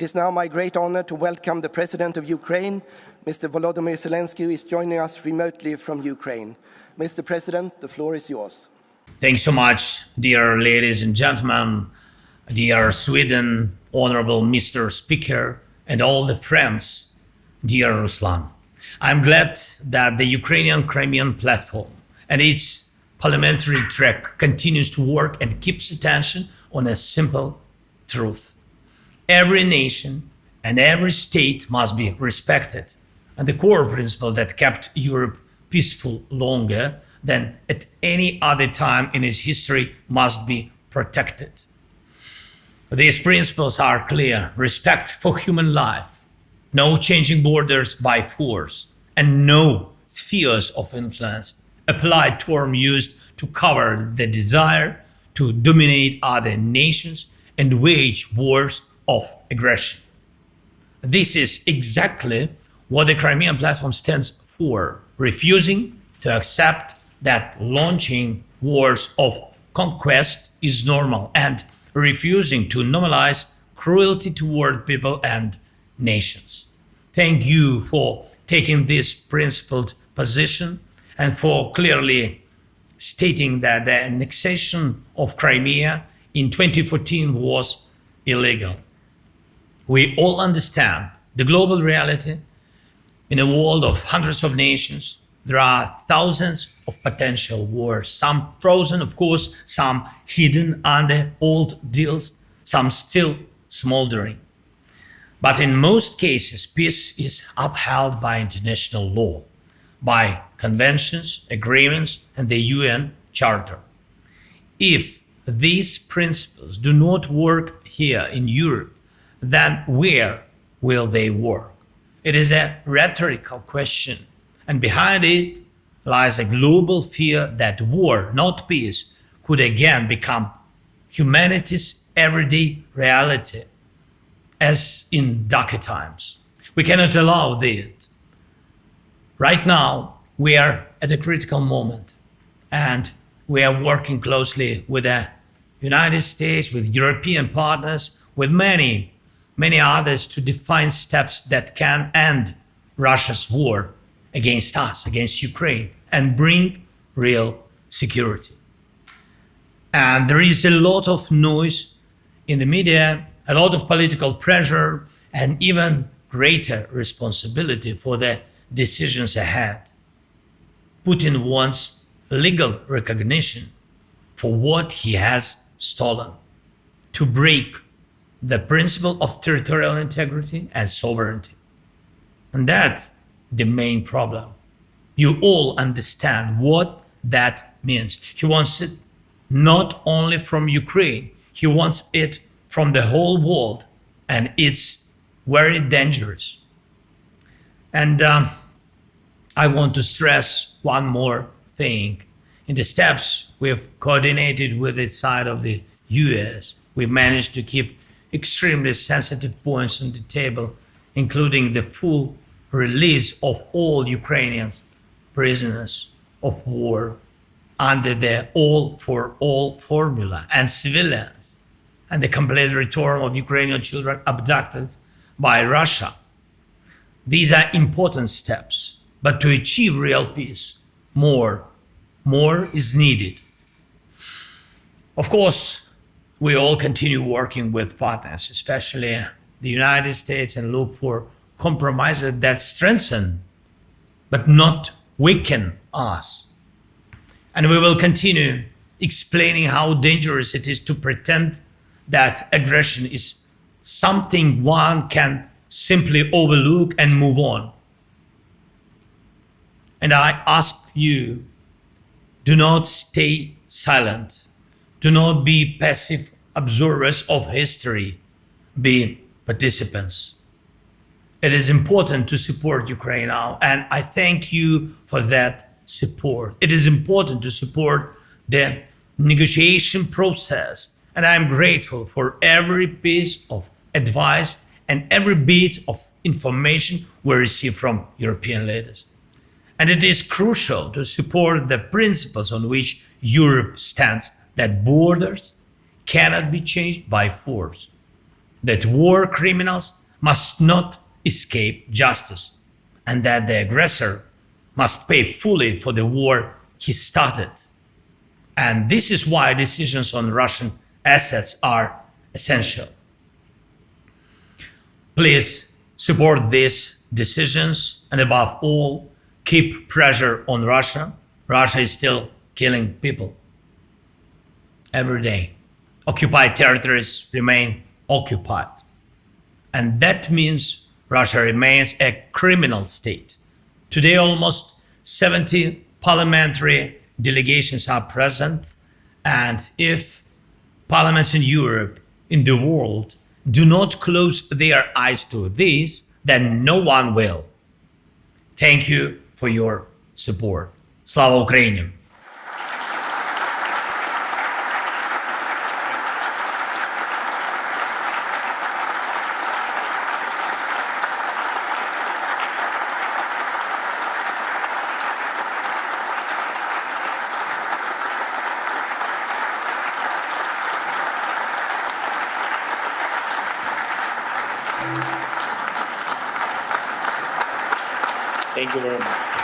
It is now my great honor to welcome the President of Ukraine, Mr. Volodymyr Zeleński, who is joining us remotely from Ukraine. Mr. President, the floor is yours. Thanks so much, dear ladies and gentlemen, dear Sweden, honorable Mr. Speaker, and all the friends, dear Ruslan. I'm glad that the Ukrainian Crimean platform and its parliamentary track continues to work and keeps attention on a simple truth. Every nation and every state must be respected, and the core principle that kept Europe peaceful longer than at any other time in its history must be protected. These principles are clear: respect for human life, no changing borders by force, and no spheres of influence, a polite term used to cover the desire to dominate other nations and wage wars of aggression. This is exactly what the Crimean platform stands for, refusing to accept that launching wars of conquest is normal and refusing to normalize cruelty toward people and nations. Thank you for taking this principled position and for clearly stating that the annexation of Crimea in 2014 was illegal. We all understand the global reality. In a world of hundreds of nations, there are thousands of potential wars, some frozen, of course, some hidden under old deals, some still smoldering. But in most cases, peace is upheld by international law, by conventions, agreements, and the UN Charter. If these principles do not work here in Europe, then where will they work? It is a rhetorical question, and behind it lies a global fear that war, not peace, could again become humanity's everyday reality, as in darker times. We cannot allow this. Right now, we are at a critical moment, and we are working closely with the United States, with European partners, with many others to define steps that can end Russia's war against us, against Ukraine, and bring real security. And there is a lot of noise in the media, a lot of political pressure, and even greater responsibility for the decisions ahead. Putin wants legal recognition for what he has stolen, to break the principle of territorial integrity and sovereignty. And that's the main problem. You all understand what that means. He wants it not only from Ukraine, he wants it from the whole world, and it's very dangerous. And I want to stress one more thing. In the steps we've coordinated with the side of the US, we managed to keep extremely sensitive points on the table, including the full release of all Ukrainian prisoners of war under the all for all formula, and civilians, and the complete return of Ukrainian children abducted by Russia. These are important steps, but to achieve real peace, more is needed. Of course, we all continue working with partners, especially the United States, and look for compromises that strengthen but not weaken us. And we will continue explaining how dangerous it is to pretend that aggression is something one can simply overlook and move on. And I ask you, do not stay silent. Do not be passive observers of history. Be participants. It is important to support Ukraine now, and I thank you for that support. It is important to support the negotiation process, and I am grateful for every piece of advice and every bit of information we receive from European leaders. And it is crucial to support the principles on which Europe stands, that borders cannot be changed by force. that war criminals must not escape justice, and that the aggressor must pay fully for the war he started. And this is why decisions on Russian assets are essential. Please support these decisions, and above all, keep pressure on Russia. Russia is still killing people every day. Occupied territories remain occupied. And that means Russia remains a criminal state. Today, almost 70 parliamentary delegations are present, and if parliaments in Europe, in the world, do not close their eyes to this, then no one will. Thank you for your support. Slava Ukraini! Thank you very much.